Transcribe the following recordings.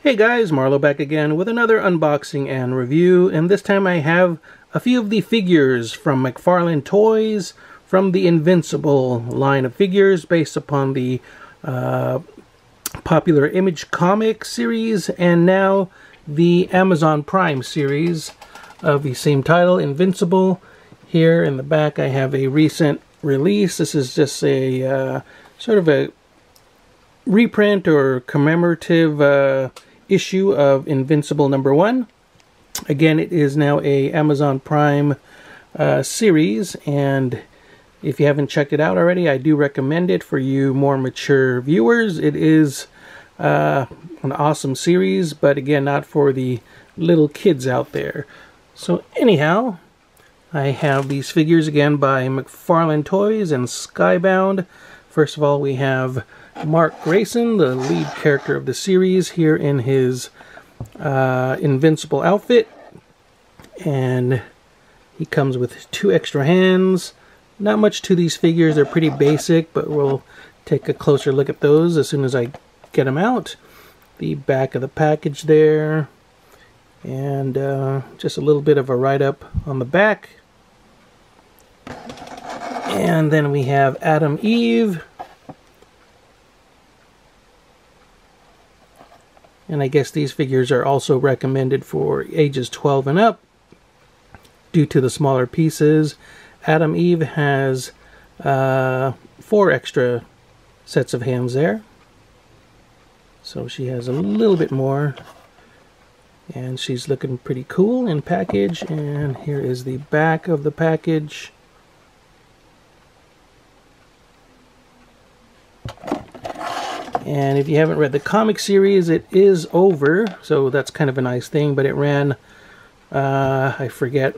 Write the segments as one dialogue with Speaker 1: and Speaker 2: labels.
Speaker 1: Hey guys, Marlo back again with another unboxing and review, and this time I have a few of the figures from McFarlane Toys from the Invincible line of figures based upon the popular Image comic series and now the Amazon Prime series of the same title, Invincible. Here in the back I have a recent release. This is just a sort of a reprint or commemorative issue of Invincible #1. Again, it is now a Amazon Prime series, and if you haven't checked it out already, I do recommend it for you more mature viewers. It is an awesome series, but again, not for the little kids out there. So anyhow, I have these figures again by McFarlane Toys and Skybound. First of all, we have Mark Grayson, the lead character of the series, here in his Invincible outfit. And he comes with 2 extra hands. Not much to these figures, they're pretty basic, but we'll take a closer look at those as soon as I get them out. The back of the package there. And just a little bit of a write-up on the back. And then we have Adam Eve. And I guess these figures are also recommended for ages 12 and up due to the smaller pieces. Adam Eve has 4 extra sets of hands there. So she has a little bit more. And she's looking pretty cool in package. And here is the back of the package. And if you haven't read the comic series, it is over, so that's kind of a nice thing, but it ran, I forget,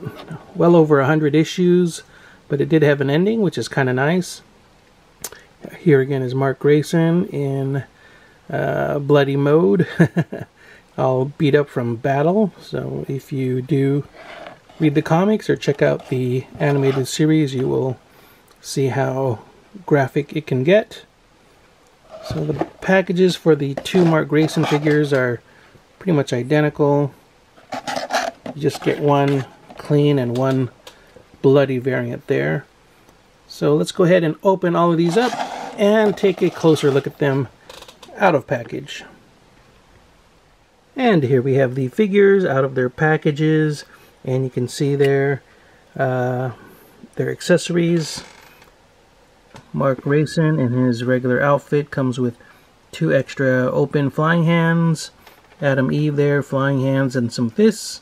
Speaker 1: well over 100 issues, but it did have an ending, which is kind of nice. Here again is Mark Grayson in bloody mode, all beat up from battle. So if you do read the comics or check out the animated series, you will see how graphic it can get. So the packages for the 2 Mark Grayson figures are pretty much identical. You just get one clean and one bloody variant there. So let's go ahead and open all of these up and take a closer look at them out of package. And here we have the figures out of their packages, and you can see there their accessories. Mark Grayson in his regular outfit comes with 2 extra open flying hands. Adam Eve there, flying hands and some fists.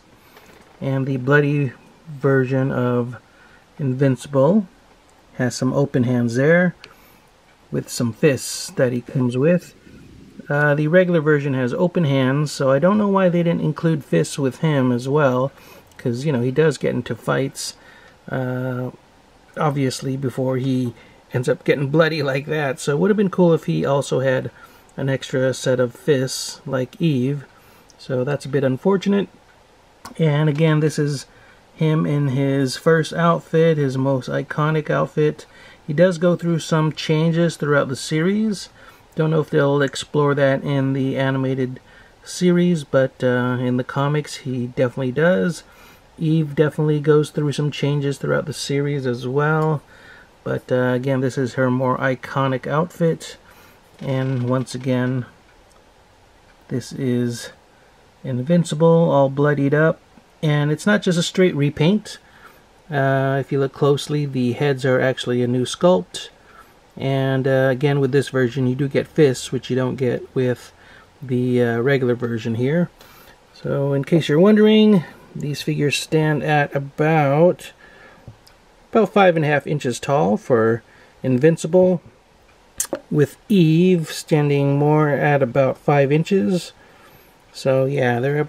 Speaker 1: And the bloody version of Invincible has some open hands there with some fists that he comes with. The regular version has open hands, so I don't know why they didn't include fists with him as well, because, you know, he does get into fights, obviously, before he ends up getting bloody like that. So it would have been cool if he also had an extra set of fists like Eve. So that's a bit unfortunate. And again, this is him in his first outfit, his most iconic outfit. He does go through some changes throughout the series. Don't know if they'll explore that in the animated series, but in the comics he definitely does. Eve definitely goes through some changes throughout the series as well. But again, this is her more iconic outfit. And once again, this is Invincible, all bloodied up. And it's not just a straight repaint. If you look closely, the heads are actually a new sculpt. And again, with this version, you do get fists, which you don't get with the regular version here. So in case you're wondering, these figures stand at about 5.5 inches tall for Invincible, with Eve standing more at about 5 inches. So yeah, they're a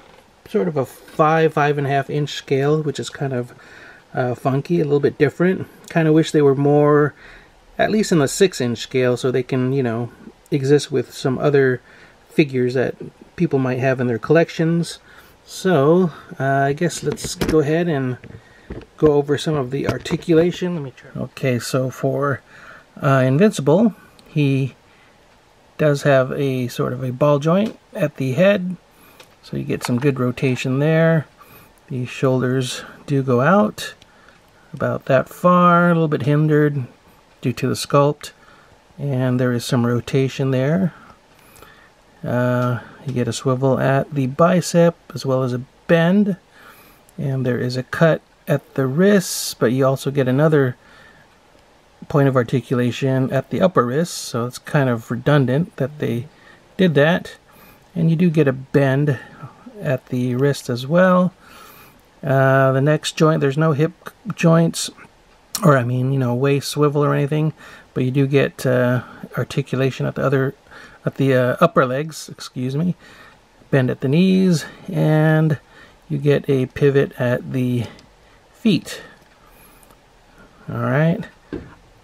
Speaker 1: sort of a 5.5 inch scale, which is kind of funky, a little bit different. Kind of wish they were more, at least in a 6-inch scale, so they can, you know, exist with some other figures that people might have in their collections. So I guess let's go ahead and go over some of the articulation. Let me try. Okay, so for Invincible, he does have a sort of a ball joint at the head, So you get some good rotation there. The shoulders do go out about that far, a little bit hindered due to the sculpt, and there is some rotation there. You get a swivel at the bicep as well as a bend, and there is a cut at the wrists, but you also get another point of articulation at the upper wrist, so it's kind of redundant that they did that. And you do get a bend at the wrist as well. The next joint, there's no hip joints, or I mean, you know, waist swivel or anything, but you do get articulation at the upper legs, excuse me, bend at the knees, and you get a pivot at the feet. Alright,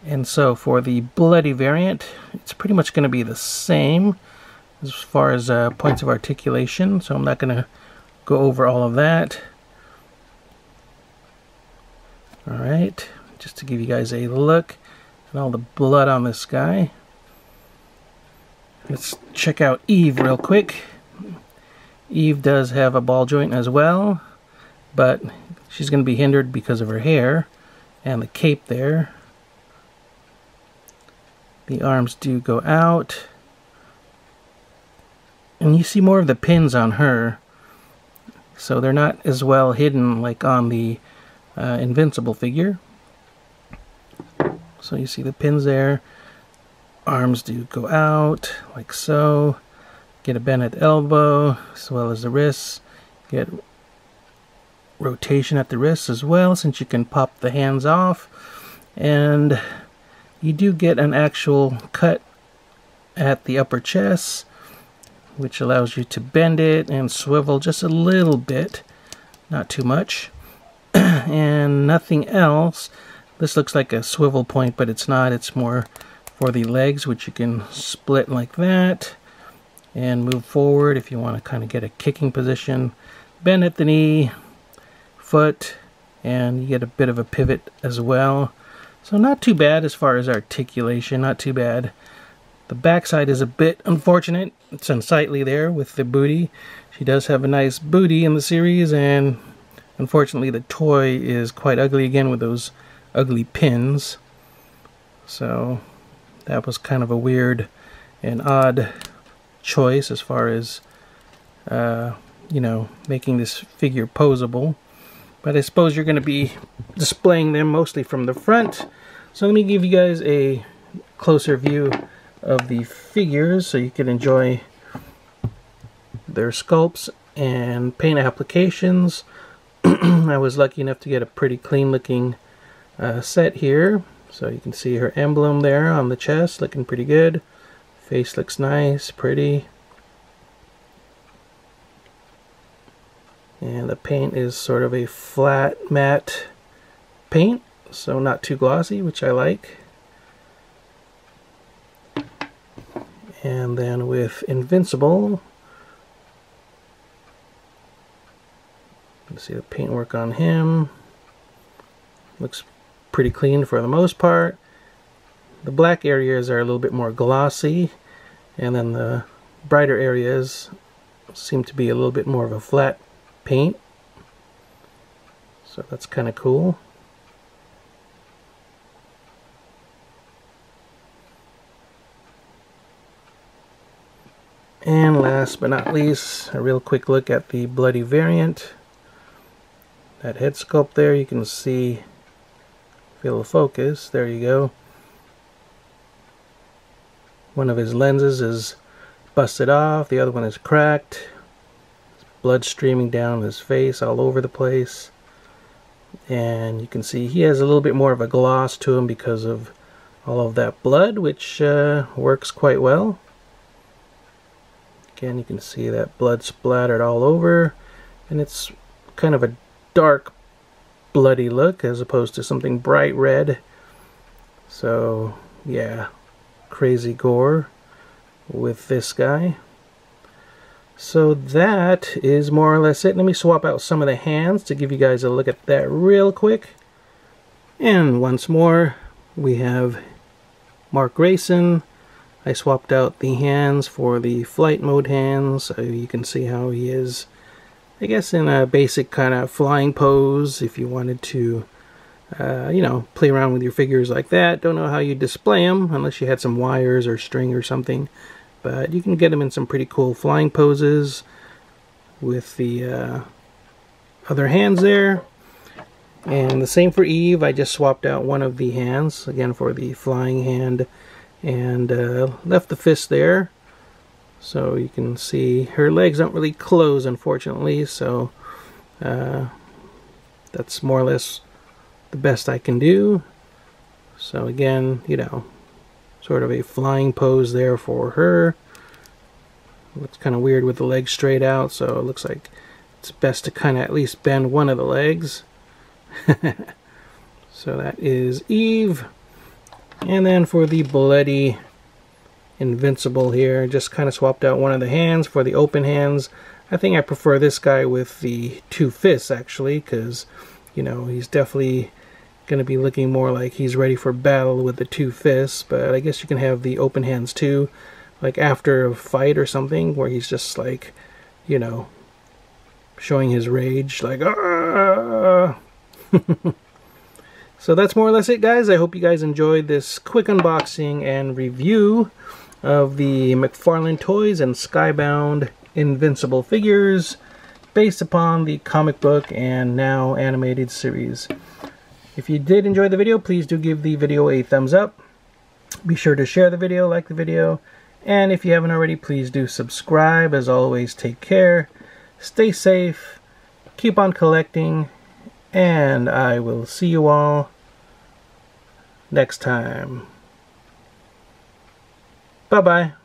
Speaker 1: and so for the bloody variant, it's pretty much going to be the same as far as points of articulation, so I'm not going to go over all of that. Alright, just to give you guys a look at all the blood on this guy. Let's check out Eve real quick. Eve does have a ball joint as well, but she's going to be hindered because of her hair and the cape there. The arms do go out, and you see more of the pins on her, so they're not as well hidden like on the Invincible figure. So you see the pins there. Arms do go out like so. Get a bend at the elbow as well as the wrists. Get rotation at the wrists as well, since you can pop the hands off. And you do get an actual cut at the upper chest, which allows you to bend it and swivel just a little bit, not too much. And nothing else. This looks like a swivel point, but it's not. It's more for the legs, which you can split like that and move forward if you want to kind of get a kicking position. Bend at the knee, foot, and you get a bit of a pivot as well. So not too bad as far as articulation, not too bad. The backside is a bit unfortunate. It's unsightly there with the booty. She does have a nice booty in the series, and unfortunately the toy is quite ugly again with those ugly pins. So that was kind of a weird and odd choice as far as you know, making this figure posable. But I suppose you're going to be displaying them mostly from the front. So let me give you guys a closer view of the figures so you can enjoy their sculpts and paint applications. I was lucky enough to get a pretty clean looking set here. So you can see her emblem there on the chest, looking pretty good. Face looks nice, pretty. And the paint is sort of a flat matte paint, so not too glossy, which I like. And then with Invincible, you can see the paintwork on him. Looks pretty clean for the most part. The black areas are a little bit more glossy, and then the brighter areas seem to be a little bit more of a flat paint. So that's kind of cool. And last but not least, a real quick look at the bloody variant. That head sculpt there, you can see, feel the focus, there you go. One of his lenses is busted off, the other one is cracked. Blood streaming down his face all over the place. And you can see he has a little bit more of a gloss to him because of all of that blood, which works quite well. Again, you can see that blood splattered all over, and it's kind of a dark bloody look as opposed to something bright red. So yeah, crazy gore with this guy. So that is more or less it. Let me swap out some of the hands to give you guys a look at that real quick. And once more, we have Mark Grayson, I swapped out the hands for the flight mode hands, so you can see how he is, I guess, in a basic kind of flying pose if you wanted to, you know, play around with your figures like that. Don't know how you display them unless you had some wires or string or something, but you can get them in some pretty cool flying poses with the other hands there. And the same for Eve. I just swapped out one of the hands, again for the flying hand, and left the fist there. So you can see her legs don't really close, unfortunately, so that's more or less the best I can do. So again, you know, sort of a flying pose there for her. Looks kind of weird with the legs straight out, so it looks like it's best to kind of at least bend one of the legs. So that is Eve. And then for the bloody Invincible here, just kind of swapped out one of the hands for the open hands. I think I prefer this guy with the two fists, actually, because, you know, he's definitely going to be looking more like he's ready for battle with the two fists. But I guess you can have the open hands too, like after a fight or something, where he's just like, you know, showing his rage, like, ah! So that's more or less it, guys. I hope you guys enjoyed this quick unboxing and review of the McFarlane Toys and Skybound Invincible figures based upon the comic book and now animated series. If you did enjoy the video, please do give the video a thumbs up. Be sure to share the video, like the video, and if you haven't already, please do subscribe. As always, take care, stay safe, keep on collecting, and I will see you all next time. Bye-bye.